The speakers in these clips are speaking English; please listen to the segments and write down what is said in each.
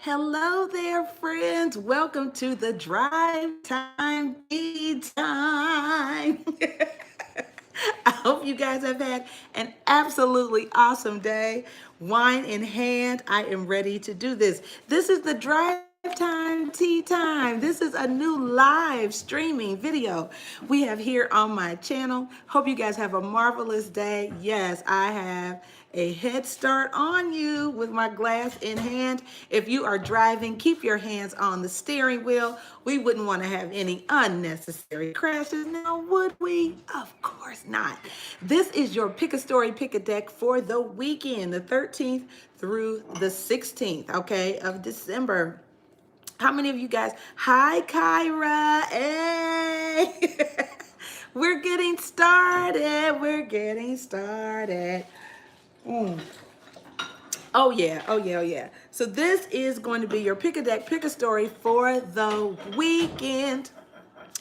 Hello there, friends. Welcome to the Drive Time Tea Time. I hope you guys have had an absolutely awesome day. Wine in hand, I am ready to do this. This is the Drive Time Tea Time. This is a new live streaming video we have here on my channel. Hope you guys have a marvelous day. Yes, I have a head start on you with my glass in hand. If you are driving, keep your hands on the steering wheel. We wouldn't want to have any unnecessary crashes now, would we? Of course not. This is your pick a story, pick a deck for the weekend, the 13th through the 16th, okay, of December. How many of you guys? Hi, Kyra. Hey. We're getting started. We're getting started. Mm. Oh yeah, oh yeah, oh yeah. So this is going to be your pick a deck, pick a story for the weekend.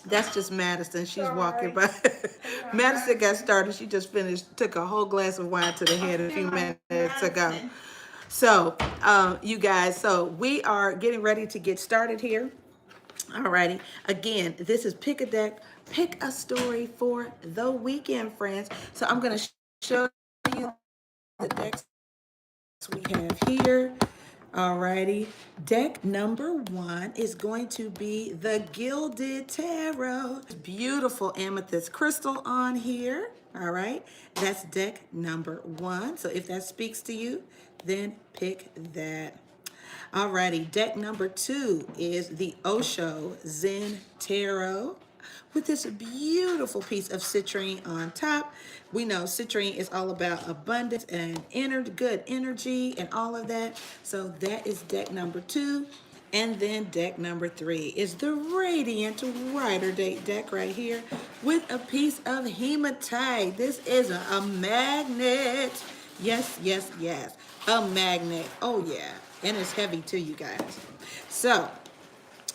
That's just Madison. She's walking by. Madison got started. She just finished, took a whole glass of wine to the head a few minutes ago. So, you guys, so we are getting ready to get started here. Alrighty. Again, this is pick a deck, pick a story for the weekend, friends. So I'm going to show you the decks we have here. Alrighty. Deck number one is going to be the Gilded Tarot. Beautiful amethyst crystal on here. All right. That's deck number one. So if that speaks to you, then pick that. Alrighty. Deck number two is the Osho Zen Tarot with this beautiful piece of citrine on top. We know citrine is all about abundance and good energy and all of that. So that is deck number two. And then deck number three is the Radiant Rider Date deck right here with a piece of hematite. This is a magnet. Yes, yes, yes. A magnet. Oh, yeah. And it's heavy too, you guys. So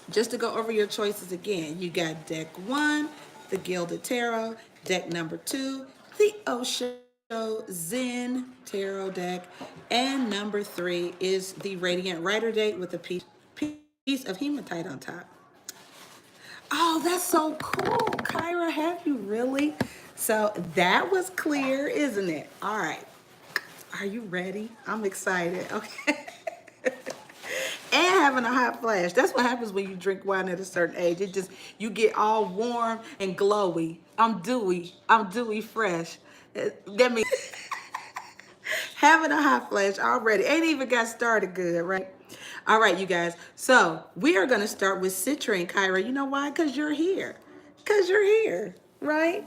just to go over your choices again, you got deck one, the Gilded Tarot, deck number two, the Osho Zen Tarot deck, and number three is the Radiant Rider deck with a piece of hematite on top. Oh, that's so cool. Kyra, have you really? So that was clear, isn't it? All right. Are you ready? I'm excited. Okay. And having a hot flash. That's what happens when you drink wine at a certain age. It just, you get all warm and glowy. I'm dewy fresh. That means having a hot flash already. Ain't even got started good, right? All right, you guys. So we are going to start with citrine, Kyra. You know why? Because you're here. Because you're here, right?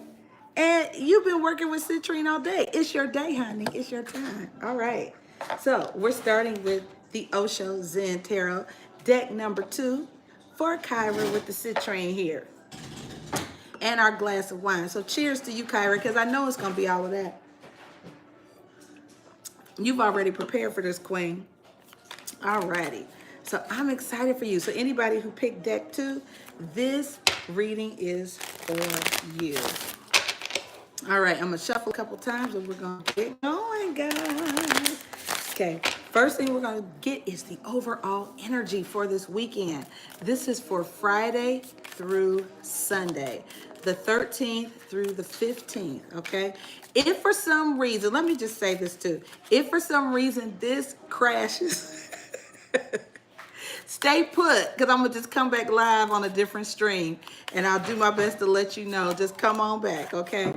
And you've been working with citrine all day. It's your day, honey. It's your time. All right. So we're starting with the Osho Zen Tarot, deck number two for Kyra with the citrine here. And our glass of wine. So cheers to you, Kyra, because I know it's going to be all of that. You've already prepared for this, queen. All righty. So I'm excited for you. So anybody who picked deck two, this reading is for you. All right, I'm going to shuffle a couple times and we're going to get going, guys. Okay, first thing we're going to get is the overall energy for this weekend. This is for Friday through Sunday, the 13th through the 15th, okay? If for some reason, let me just say this too. If for some reason this crashes, stay put, because I'm going to just come back live on a different stream, and I'll do my best to let you know. Just come on back, okay?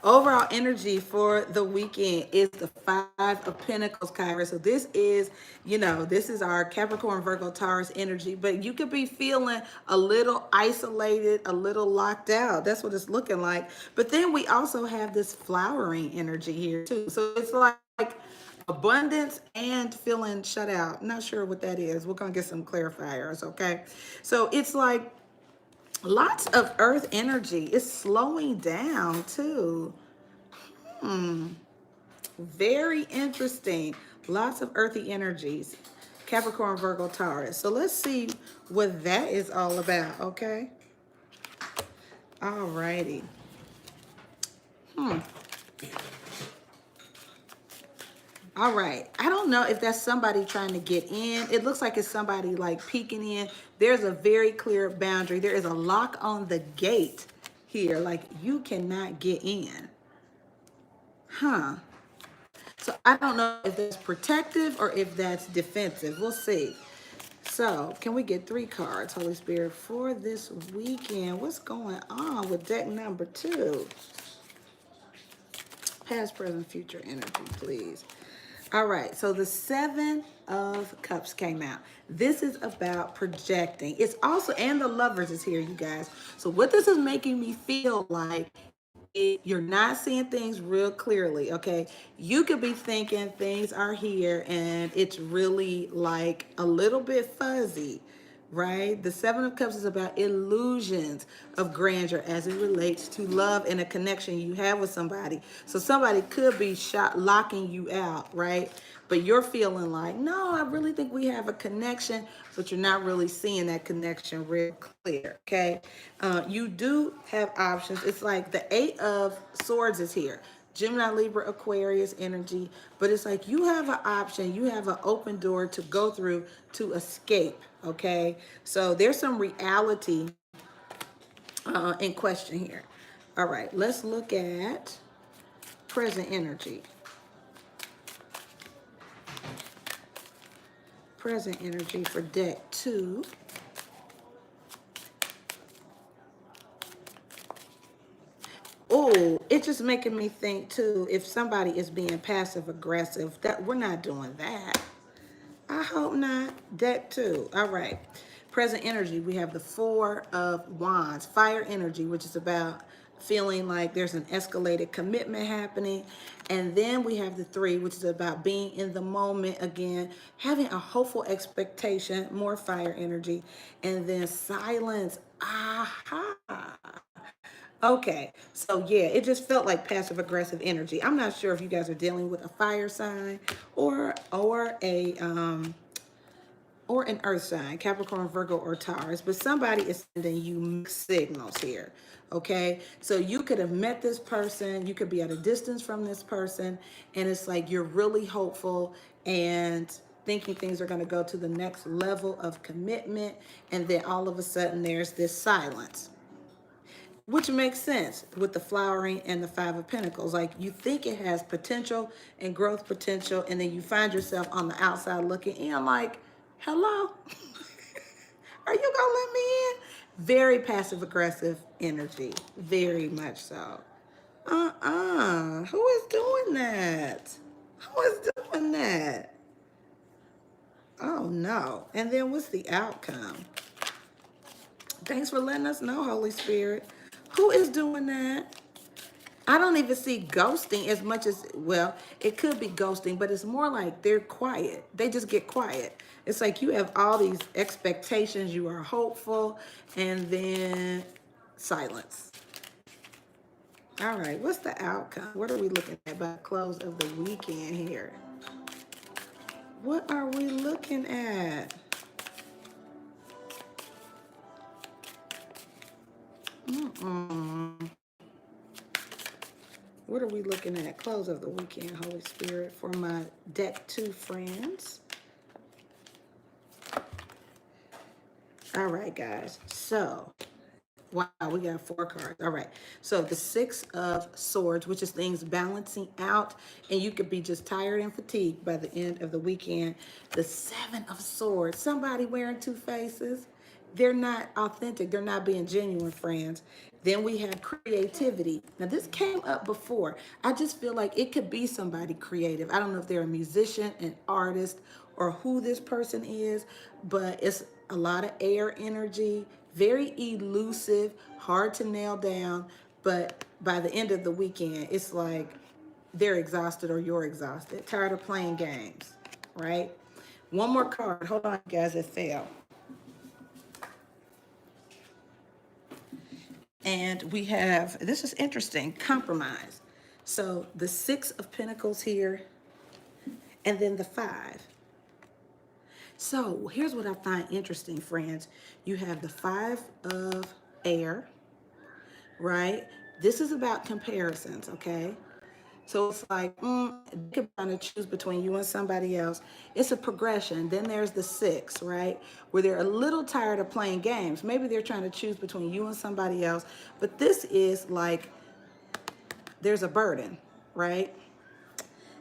Overall energy for the weekend is the Five of Pentacles, Kyra. So this is, this is our Capricorn, Virgo, Taurus energy, but you could be feeling a little isolated, a little locked out. That's what it's looking like. But then we also have this flowering energy here too. So it's like abundance and feeling shut out. Not sure what that is. We're going to get some clarifiers, okay? So it's like lots of earth energy. It's slowing down too. Very interesting. Lots of earthy energies. Capricorn, Virgo, Taurus. So let's see what that is all about, okay? All righty. All right. I don't know if that's somebody trying to get in. It looks like it's somebody like peeking in. There's a very clear boundary. There is a lock on the gate here. Like you cannot get in. Huh. So I don't know if that's protective or if that's defensive. We'll see. So can we get 3 cards, Holy Spirit, for this weekend? What's going on with deck number 2? Past, present, future energy, please. All right, so the 7 of Cups came out. This is about projecting. It's also, and the Lovers is here, you guys. So what this is making me feel like, you're not seeing things real clearly, okay? You could be thinking things are here and it's really like a little bit fuzzy, right? The 7 of Cups is about illusions of grandeur as it relates to love and a connection you have with somebody. So somebody could be locking you out, right? But you're feeling like, no, I really think we have a connection, but you're not really seeing that connection real clear, okay? You do have options. It's like the 8 of Swords is here. Gemini, Libra, Aquarius energy, but it's like you have an option, you have an open door to go through to escape, okay? So there's some reality in question here. All right, let's look at present energy. Present energy for deck 2. Oh, it's just making me think too, if somebody is being passive aggressive, that we're not doing that. I hope not. Deck 2. All right. Present energy. We have the 4 of Wands. Fire energy, which is about feeling like there's an escalated commitment happening. And then we have the 3, which is about being in the moment again, having a hopeful expectation, more fire energy. And then silence. Aha. Okay, so yeah, it just felt like passive aggressive energy. I'm not sure if you guys are dealing with a fire sign or an earth sign, Capricorn, Virgo, or Taurus, but somebody is sending you mixed signals here. Okay, so you could have met this person, you could be at a distance from this person, and it's like you're really hopeful and thinking things are going to go to the next level of commitment, and then all of a sudden there's this silence, which makes sense with the flowering and the 5 of Pentacles. Like you think it has potential and growth potential, and then you find yourself on the outside looking in like, hello, are you gonna let me in? Very passive aggressive energy, very much so. Who is doing that? Who is doing that? Oh no. And then what's the outcome? Thanks for letting us know, Holy Spirit. Who is doing that? I don't even see ghosting as much as, well, it could be ghosting, but it's more like they're quiet. They just get quiet. It's like you have all these expectations, you are hopeful, and then silence. All right, what's the outcome? What are we looking at by the close of the weekend here? What are we looking at? What are we looking at? Close of the weekend, Holy Spirit, for my deck 2 friends. All right, guys. So, wow, we got 4 cards. All right. So the 6 of Swords, which is things balancing out, and you could be just tired and fatigued by the end of the weekend. The 7 of Swords, somebody wearing 2 faces. They're not authentic. They're not being genuine, friends. Then we have creativity. Now, this came up before. I just feel like it could be somebody creative. I don't know if they're a musician, an artist, or who this person is, but it's a lot of air energy, very elusive, hard to nail down. But by the end of the weekend, it's like they're exhausted or you're exhausted, tired of playing games, right? One more card. Hold on, guys, it fell. And we have, this is interesting, compromise. So the 6 of Pentacles here, and then the 5. So here's what I find interesting, friends. You have the 5 of air, right? This is about comparisons, okay? So it's like, you could kind of choose between you and somebody else. It's a progression. Then there's the six, right? Where they're a little tired of playing games. Maybe they're trying to choose between you and somebody else. But this is like, there's a burden, right?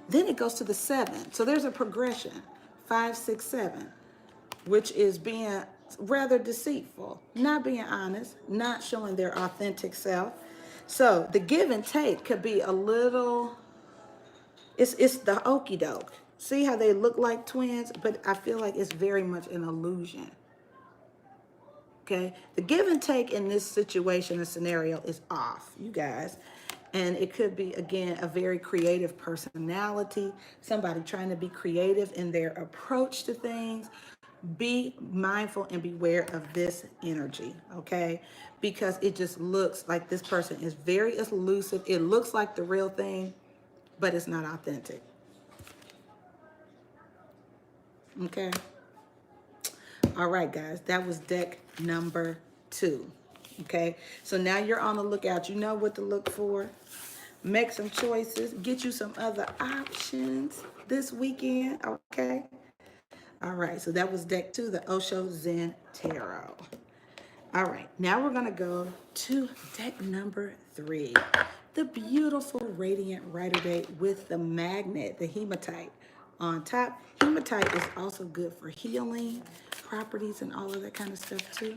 Then it goes to the seven. So there's a progression, 5, 6, 7, which is being rather deceitful, not being honest, not showing their authentic self. So the give and take could be a little, it's the okey doke. See how they look like twins, but I feel like it's very much an illusion. Okay, the give and take in this situation and scenario is off, you guys. And it could be, again, a very creative personality, somebody trying to be creative in their approach to things. Be mindful and beware of this energy, okay? Because it just looks like this person is very elusive. It looks like the real thing, but it's not authentic, okay? All right, guys, that was deck number 2. Okay, so now you're on the lookout. You know what to look for. Make some choices. Get you some other options this weekend. Okay. All right, so that was deck 2, the Osho Zen Tarot. All right, now we're going to go to deck number 3, the beautiful Radiant Rider Waite with the magnet, the hematite on top. Hematite is also good for healing properties and all of that kind of stuff too.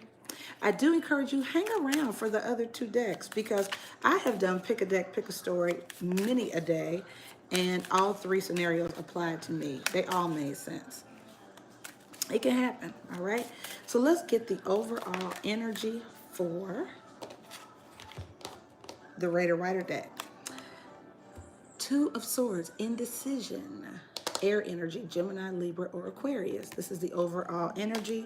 I do encourage you, hang around for the other 2 decks because I have done pick a deck, pick a story many a day, and all 3 scenarios applied to me. They all made sense. It can happen, all right? So let's get the overall energy for the Raider Rider deck. 2 of Swords, indecision, air energy, Gemini, Libra, or Aquarius. This is the overall energy.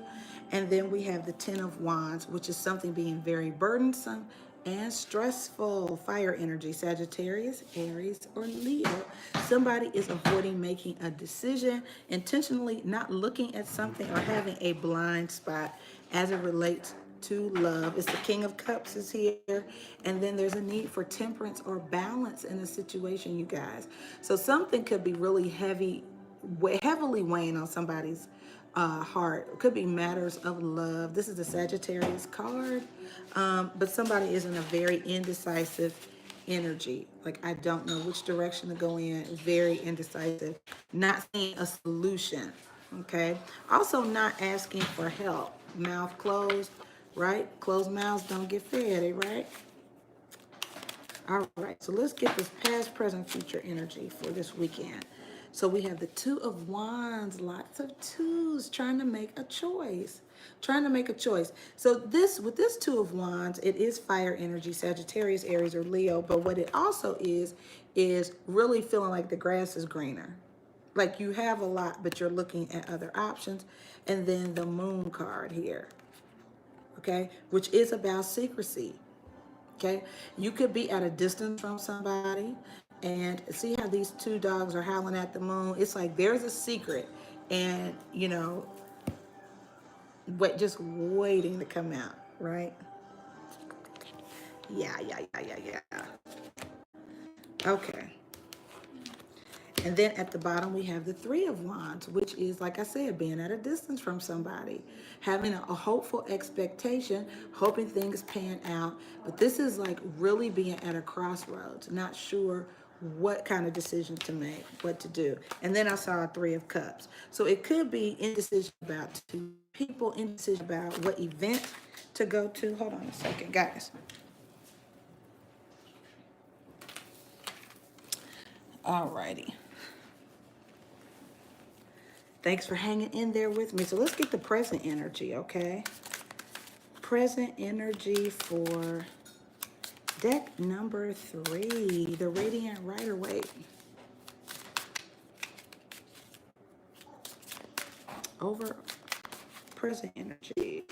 And then we have the 10 of Wands, which is something being very burdensome and stressful. Fire energy, Sagittarius, Aries, or Leo. Somebody is avoiding making a decision, intentionally not looking at something or having a blind spot as it relates to love. It's the King of Cups is here. And then there's a need for temperance or balance in a situation, you guys. So something could be really heavily weighing on somebody's heart. It could be matters of love. This is the Sagittarius card. But somebody is in a very indecisive energy. Like, I don't know which direction to go in. Very indecisive. Not seeing a solution. Okay. Also not asking for help. Mouth closed. Right? Closed mouths don't get fed, right? All right, so let's get this past, present, future energy for this weekend. So we have the 2 of Wands, lots of 2s, trying to make a choice. Trying to make a choice. So with this 2 of Wands, it is fire energy, Sagittarius, Aries, or Leo. But what it also is really feeling like the grass is greener. Like you have a lot, but you're looking at other options. And then the Moon card here. Okay, which is about secrecy. Okay, you could be at a distance from somebody and see how these 2 dogs are howling at the moon. It's like there's a secret, and just waiting to come out, right? Yeah. Okay. And then at the bottom, we have the 3 of Wands, which is, like I said, being at a distance from somebody, having a hopeful expectation, hoping things pan out. But this is like really being at a crossroads, not sure what kind of decision to make, what to do. And then I saw a 3 of Cups. So it could be indecision about 2 people, indecision about what event to go to. Hold on a second, guys. All righty. Thanks for hanging in there with me. So let's get the present energy, okay? Present energy for deck number 3, the Radiant Rider Waite. Over present energy.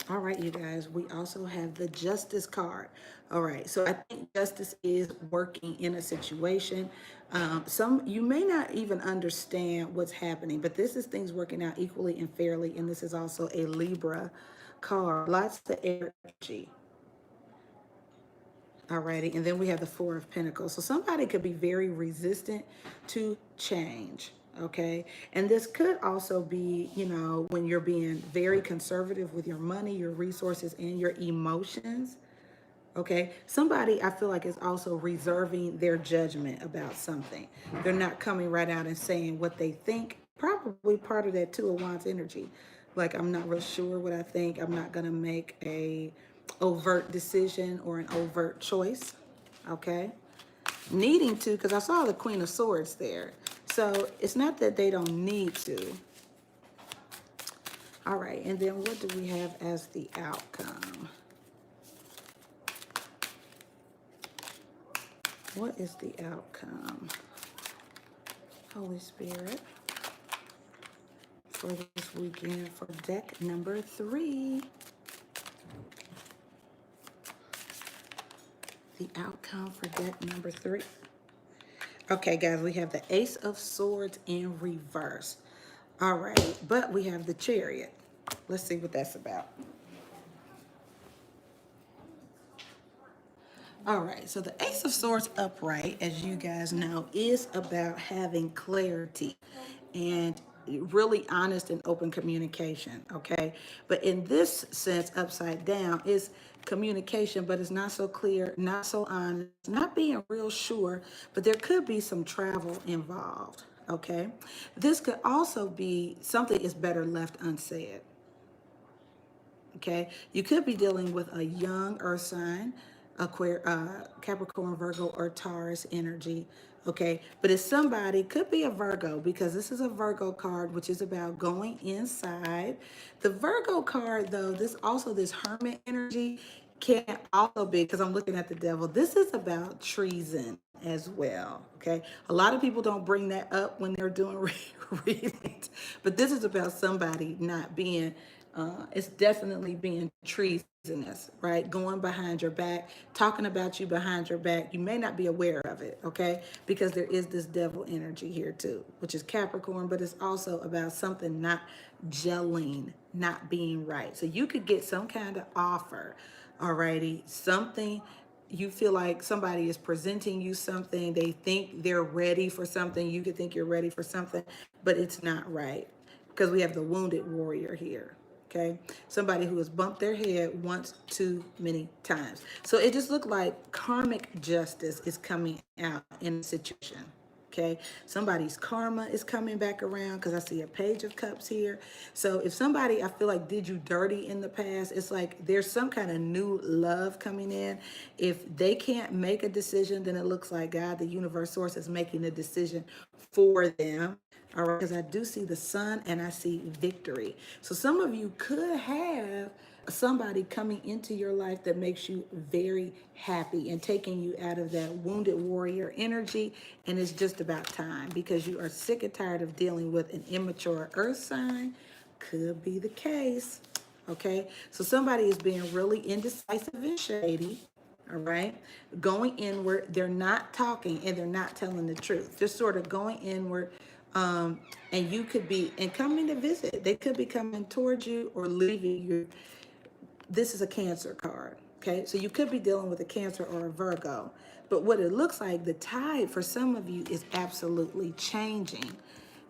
All right, you guys, we also have the Justice card. All right, so I think justice is working in a situation. You may not even understand what's happening, but this is things working out equally and fairly, and this is also a Libra card, lots of energy. Alrighty, and then we have the Four of Pentacles. So somebody could be very resistant to change, okay? And this could also be, you know, when you're being very conservative with your money, your resources, and your emotions, okay? Somebody, I feel like, is also reserving their judgment about something. They're not coming right out and saying what they think. Probably part of that Two of Wands energy. Like, I'm not real sure what I think. I'm not going to make a overt decision or an overt choice, okay? Needing to, because I saw the Queen of Swords there. So it's not that they don't need to. All right, and then what do we have as the outcome? What is the outcome? Holy Spirit, for this weekend for deck number 3. The outcome for deck number 3. Okay, guys, we have the Ace of Swords in reverse. All right, but we have the Chariot. Let's see what that's about. All right, so the Ace of Swords upright, as you guys know, is about having clarity and really honest and open communication, okay? But in this sense, upside down is communication, but it's not so clear, not so honest, not being real sure, but there could be some travel involved, okay? This could also be something is better left unsaid. Okay, you could be dealing with a young earth sign, Capricorn, Virgo, or Taurus energy. Okay, but it's somebody, could be a Virgo, because this is a Virgo card, which is about going inside. The Virgo card, though, this Hermit energy can also be, because I'm looking at the Devil, this is about treason as well. Okay, a lot of people don't bring that up when they're doing readings, but this is about somebody not being it's definitely being treasonous, right? Going behind your back, talking about you behind your back. You may not be aware of it, okay? Because there is this Devil energy here too, which is Capricorn, but it's also about something not gelling, not being right. So you could get some kind of offer, alrighty, something. You feel like somebody is presenting you something, they think they're ready for something, you could think you're ready for something, but it's not right, because we have the wounded warrior here. Okay, somebody who has bumped their head once too many times. So it just looked like karmic justice is coming out in the situation. Okay, somebody's karma is coming back around, because I see a Page of Cups here. So if somebody, I feel like, did you dirty in the past, it's like there's some kind of new love coming in. If they can't make a decision, then it looks like God, the universe, source, is making a decision for them. All right, because I do see the sun and I see victory. So some of you could have somebody coming into your life that makes you very happy and taking you out of that wounded warrior energy. And it's just about time, because you are sick and tired of dealing with an immature earth sign. Could be the case. Okay, so somebody is being really indecisive and shady. All right, going inward. They're not talking and they're not telling the truth. Just sort of going inward. And you could be, and coming to visit, they could be coming towards you or leaving you. This is a Cancer card, okay? So you could be dealing with a Cancer or a Virgo. But what it looks like, the tide for some of you is absolutely changing,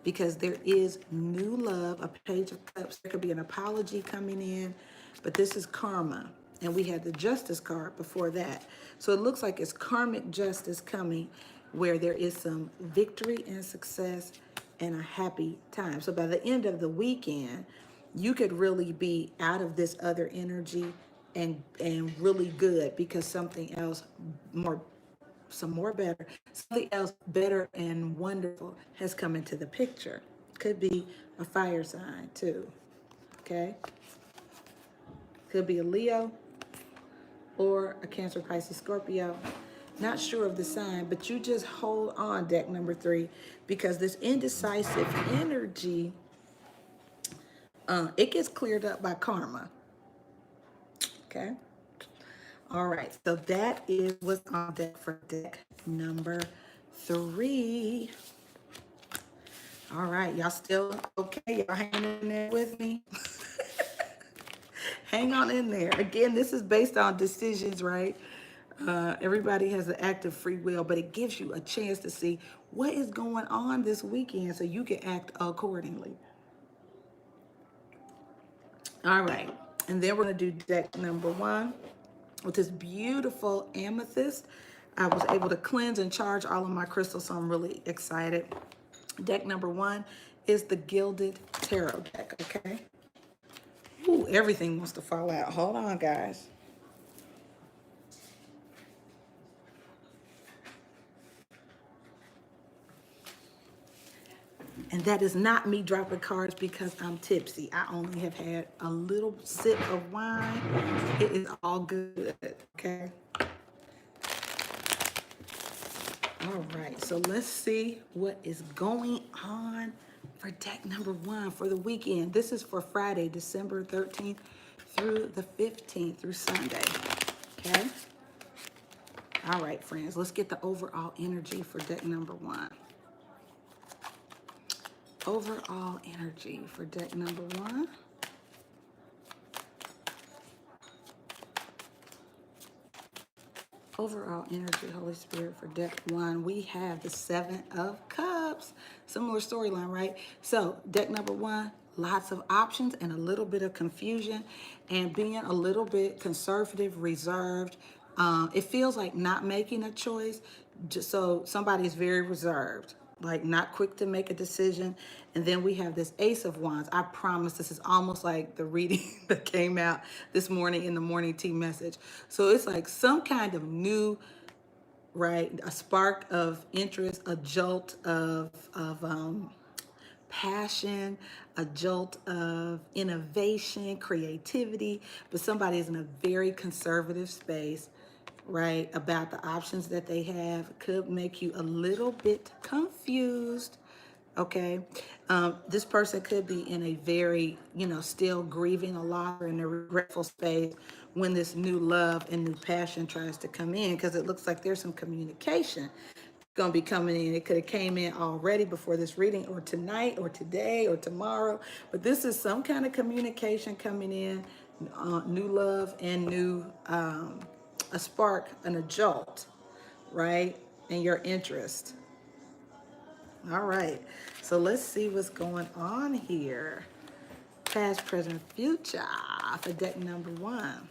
because there is new love, a Page of Cups. There could be an apology coming in, but this is karma. And we had the Justice card before that. So it looks like it's karmic justice coming, where there is some victory and success and a happy time. So by the end of the weekend, you could really be out of this other energy and really good, because something else more something else better and wonderful has come into the picture. Could be a fire sign too. Okay? Could be a Leo or a Cancer, Pisces, Scorpio. Not sure of the sign, but you just hold on, deck number 3, because this indecisive energy, it gets cleared up by karma. Okay? All right, so that is what's on deck for deck number 3. All right, y'all still okay? Y'all hanging in there with me? Hang on in there. Again, this is based on decisions, right? Everybody has an active free will, but it gives you a chance to see what is going on this weekend so you can act accordingly. All right. And then we're going to do deck number one with this beautiful amethyst. I was able to cleanse and charge all of my crystals, so I'm really excited. Deck number one is the Gilded Tarot deck, okay? Ooh, everything wants to fall out. Hold on, guys. And that is not me dropping cards because I'm tipsy. I only have had a little sip of wine. It is all good, okay? All right, so let's see what is going on for deck number one for the weekend. This is for Friday, December 13th through the 15th through Sunday, okay? All right, friends, let's get the overall energy for deck number one. Overall energy for deck number one. Overall energy, Holy Spirit, for deck one, we have the Seven of Cups. Similar storyline, right? So deck number one, lots of options and a little bit of confusion and being a little bit conservative, reserved. It feels like not making a choice. Just so somebody is very reserved, like not quick to make a decision. And then we have this Ace of Wands. I promise this is almost like the reading that came out this morning in the morning tea message. So it's like some kind of new, right? A spark of interest, a jolt of passion, a jolt of innovation, creativity, but somebody is in a very conservative space, right? About the options that they have could make you a little bit confused. Okay. This person could be in a very, still grieving a lot or in a regretful space when this new love and new passion tries to come in because it looks like there's some communication going to be coming in. It could have came in already before this reading or tonight or today or tomorrow, but this is some kind of communication coming in, new love and new, a spark and a jolt, right? And your interest. All right, so let's see what's going on here. Past, present, future for deck number one.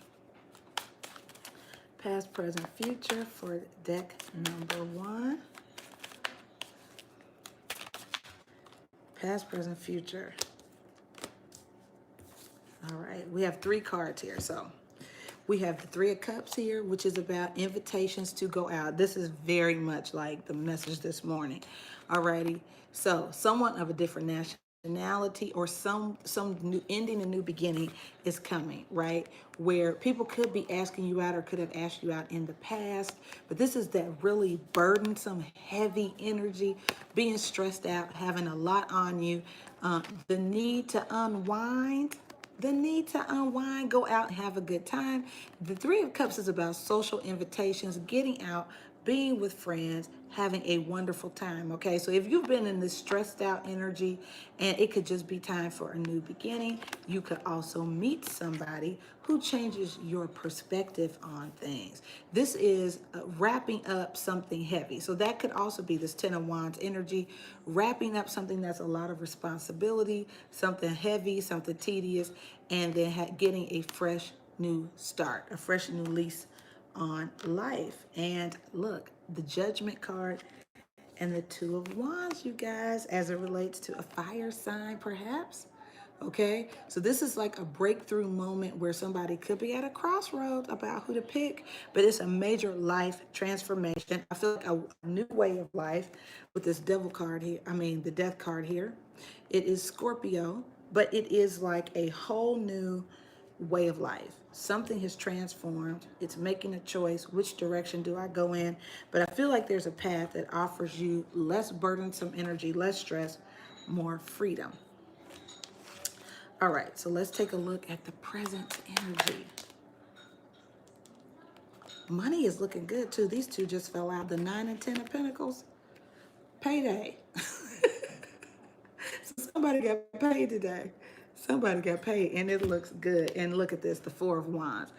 Past, present, future for deck number one. Past, present, future. All right, we have three cards here. So we have the Three of Cups here, which is about invitations to go out. This is very much like the message this morning. All righty, so someone of a different nationality or some new ending, a new beginning is coming, right? Where people could be asking you out or could have asked you out in the past, but this is that really burdensome, heavy energy, being stressed out, having a lot on you, the need to unwind, go out and have a good time. The Three of Cups is about social invitations, getting out, being with friends, having a wonderful time. Okay, so if you've been in this stressed out energy and it could just be time for a new beginning, you could also meet somebody who changes your perspective on things. This is wrapping up something heavy. So that could also be this Ten of Wands energy, wrapping up something that's a lot of responsibility, something heavy, something tedious, and then getting a fresh new start, a fresh new lease on life. And look, the Judgment card and the Two of Wands, you guys, as it relates to a fire sign, perhaps. Okay, so this is like a breakthrough moment where somebody could be at a crossroads about who to pick, but it's a major life transformation. I feel like a new way of life with this devil card here. I mean, the death card here. It is Scorpio, but it is like a whole new way of life. Something has transformed. It's making a choice. Which direction do I go in? But I feel like there's a path that offers you less burdensome energy, less stress, more freedom. All right, so let's take a look at the present energy. Money is looking good too. These two just fell out. The 9 and 10 of Pentacles. Payday. So somebody got paid today. Somebody got paid and it looks good. And look at this, the Four of Wands,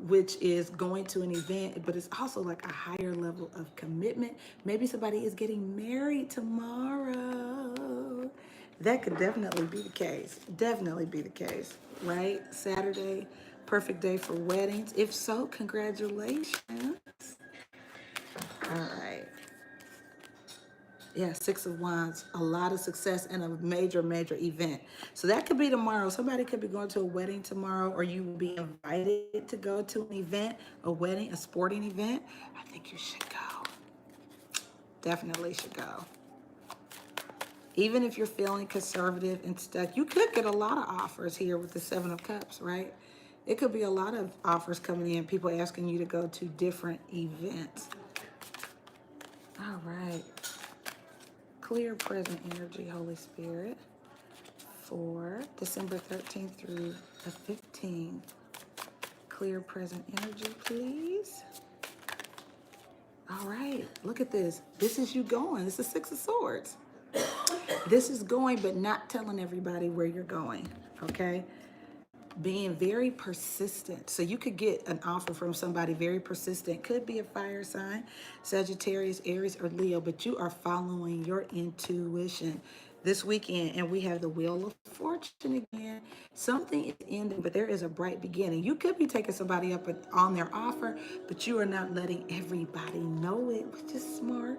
which is going to an event, but it's also like a higher level of commitment. Maybe somebody is getting married tomorrow. That could definitely be the case. Definitely be the case, right? Saturday, perfect day for weddings. If so, congratulations. All right. Yeah, Six of Wands, a lot of success and a major, major event. So that could be tomorrow. Somebody could be going to a wedding tomorrow, or you will be invited to go to an event, a wedding, a sporting event. I think you should go. Definitely should go. Even if you're feeling conservative and stuck, you could get a lot of offers here with the Seven of Cups, right? It could be a lot of offers coming in, people asking you to go to different events. All right. Clear present energy, Holy Spirit, for December 13th through the 15th. Clear present energy, please. All right, look at this. This is you going. This is Six of Swords. This is going, but not telling everybody where you're going, okay? Being very persistent. So you could get an offer from somebody very persistent. Could be a fire sign, Sagittarius, Aries, or Leo, but you are following your intuition this weekend. And we have the Wheel of Fortune again. Something is ending, but there is a bright beginning. You could be taking somebody up on their offer, but you are not letting everybody know it, which is smart,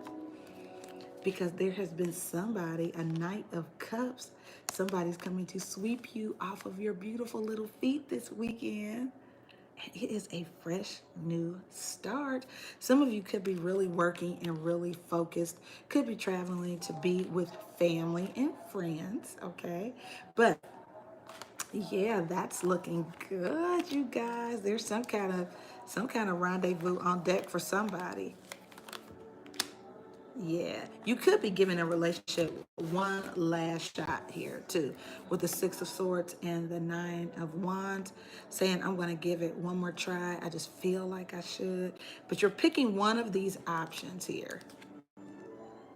because there has been somebody, a Knight of Cups. Somebody's coming to sweep you off of your beautiful little feet this weekend. And it is a fresh new start. Some of you could be really working and really focused, could be traveling to be with family and friends, okay? But yeah, that's looking good, you guys. There's some kind of rendezvous on deck for somebody. Yeah, you could be giving a relationship one last shot here too, with the Six of Swords and the Nine of Wands, saying, I'm going to give it one more try. I just feel like I should. But you're picking one of these options here.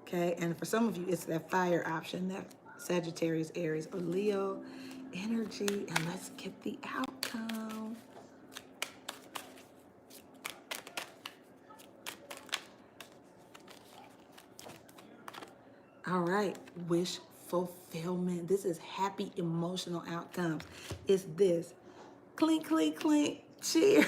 Okay, and for some of you, it's that fire option, that Sagittarius, Aries, or Leo energy. And let's get the outcome. All right, wish fulfillment. This is happy emotional outcomes. It's this. Clink, clink, clink. Cheers.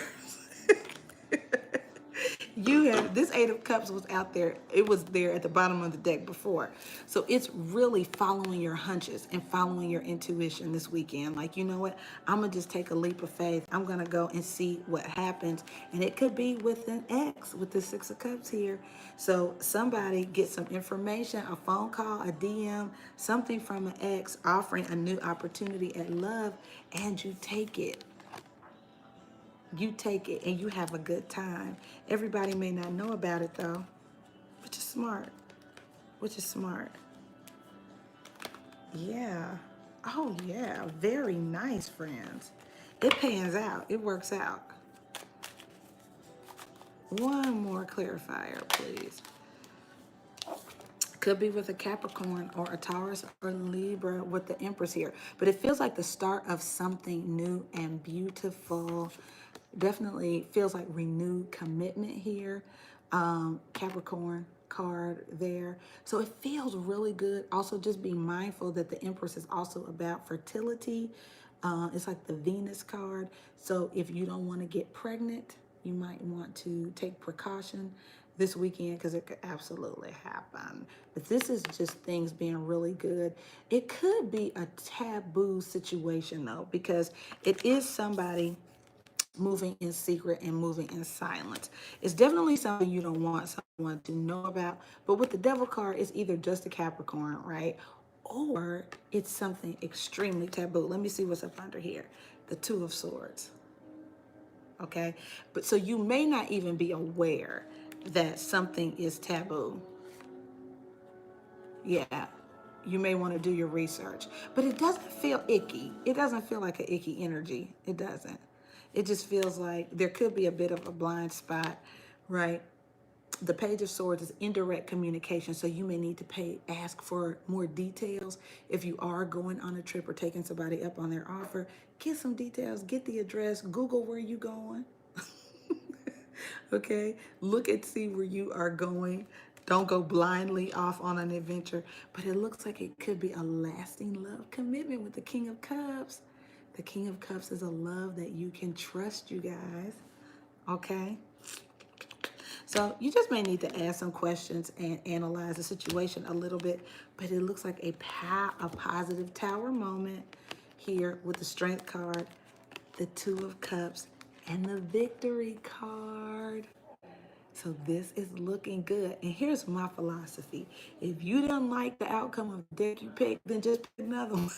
You have this Eight of Cups was out there. It was there at the bottom of the deck before. So it's really following your hunches and following your intuition this weekend. Like, you know what? I'm going to just take a leap of faith. I'm going to go and see what happens. And it could be with an ex, with the Six of Cups here. So somebody gets some information, a phone call, a DM, something from an ex offering a new opportunity at love, and you take it. You take it and you have a good time. Everybody may not know about it though, which is smart. Which is smart. Yeah. Oh yeah. Very nice, friends. It pans out. It works out. One more clarifier, please. Could be with a Capricorn or a Taurus or Libra with the Empress here. But it feels like the start of something new and beautiful. Definitely feels like renewed commitment here. Capricorn card there. So it feels really good. Also, just be mindful that the Empress is also about fertility. It's like the Venus card. So if you don't want to get pregnant, you might want to take precaution this weekend because it could absolutely happen. But this is just things being really good. It could be a taboo situation though, because it is somebody moving in secret and moving in silence. It's definitely something you don't want someone to know about. But with the Devil card, it's either just a Capricorn, right? Or it's something extremely taboo. Let me see what's up under here. The Two of Swords. Okay? But so you may not even be aware that something is taboo. Yeah. You may want to do your research. But it doesn't feel icky. It doesn't feel like an icky energy. It doesn't. It just feels like there could be a bit of a blind spot, right? The Page of Swords is indirect communication, so you may need to ask for more details if you are going on a trip or taking somebody up on their offer. Get some details, get the address, Google where you going. Okay, look and see where you are going. Don't go blindly off on an adventure, but it looks like it could be a lasting love commitment with the King of Cups. The King of Cups is a love that you can trust, you guys. Okay, so you just may need to ask some questions and analyze the situation a little bit, but it looks like a positive tower moment here with the Strength card, the Two of Cups, and the Victory card. So this is looking good. And here's my philosophy. If you don't like the outcome of the deck you pick, then just pick another one.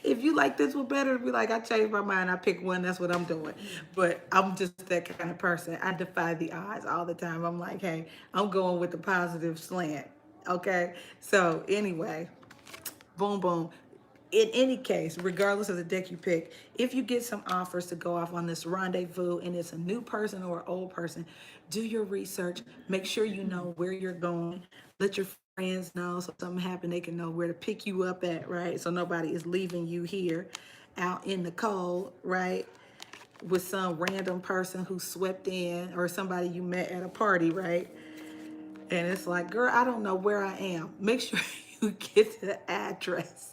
If you like this one better, be like, I changed my mind. I pick one. That's what I'm doing. But I'm just that kind of person. I defy the odds all the time. I'm like, hey, I'm going with the positive slant. Okay. So anyway, boom, boom. In any case, regardless of the deck you pick, if you get some offers to go off on this rendezvous and it's a new person or an old person, do your research. Make sure you know where you're going. Let your friends know so if something happened, they can know where to pick you up at, right? So nobody is leaving you here out in the cold, right? With some random person who swept in or somebody you met at a party, right? And it's like, girl, I don't know where I am. Make sure you get the address.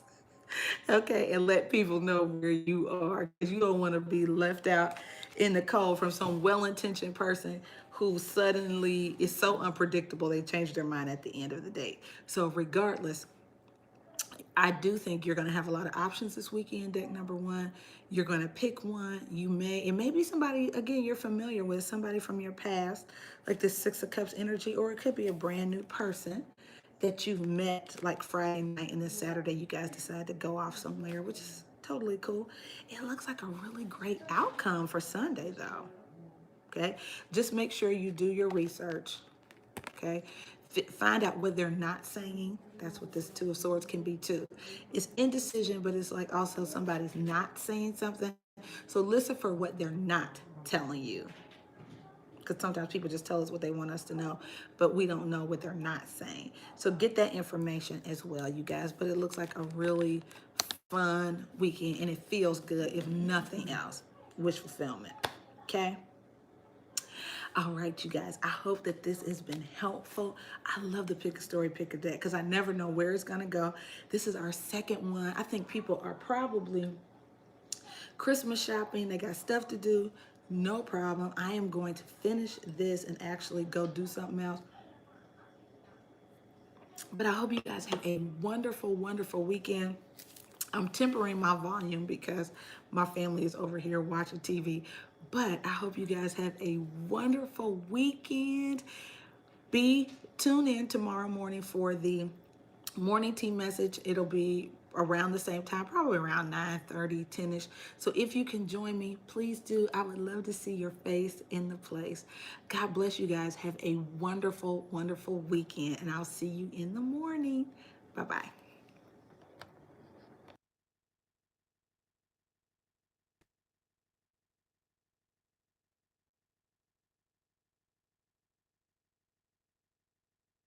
Okay, and let people know where you are because you don't want to be left out in the cold from some well-intentioned person who suddenly is so unpredictable they change their mind at the end of the day. So regardless, I do think you're going to have a lot of options this weekend, deck number one. You're going to pick one. It may be somebody, again, you're familiar with, somebody from your past, like this Six of Cups energy, or it could be a brand new person that you've met like Friday night and this Saturday you guys decide to go off somewhere, which is totally cool. It looks like a really great outcome for Sunday though. Okay. Just make sure you do your research. Okay. Find out what they're not saying. That's what this Two of Swords can be too. It's indecision, but it's like also somebody's not saying something. So listen for what they're not telling you. Because sometimes people just tell us what they want us to know, but we don't know what they're not saying. So get that information as well, you guys. But it looks like a really fun weekend, and it feels good, if nothing else. Wish fulfillment. Okay? All right, you guys. I hope that this has been helpful. I love the pick a story, pick a deck, because I never know where it's going to go. This is our second one. I think people are probably Christmas shopping. They got stuff to do. No problem. I am going to finish this and actually go do something else. But I hope you guys have a wonderful, wonderful weekend. I'm tempering my volume because my family is over here watching TV. But I hope you guys have a wonderful weekend. Be tuned in tomorrow morning for the morning tea message. It'll be around the same time, probably around 9:30, 10ish. So if you can join me, please do. I would love to see your face in the place. God bless you guys. Have a wonderful, wonderful weekend, and I'll see you in the morning. Bye-bye.